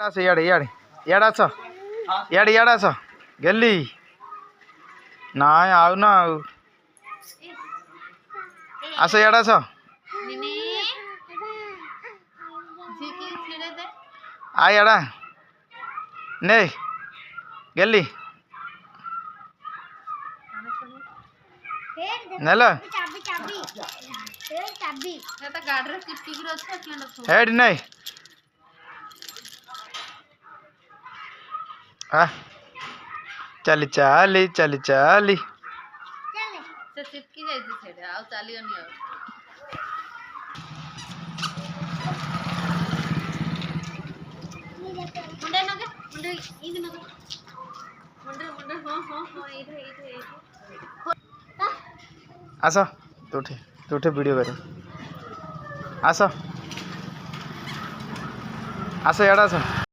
आस इयाड़े इयाड़े इयाड़े आस इयाड़े इयाड़े आस गेली ना आउ ना आउ आस इयाड़े आस आ इयाड़ा ने गेली नेल हेड नहीं आ चली चली चली चली से चिपकी जाई छेड़े आ चलियो नहीं मुंडे नगे मुंडे इद नगे मुंडे मुंडे हां इधर आस तू उठे वीडियो कर आस आस इयाड़ा आस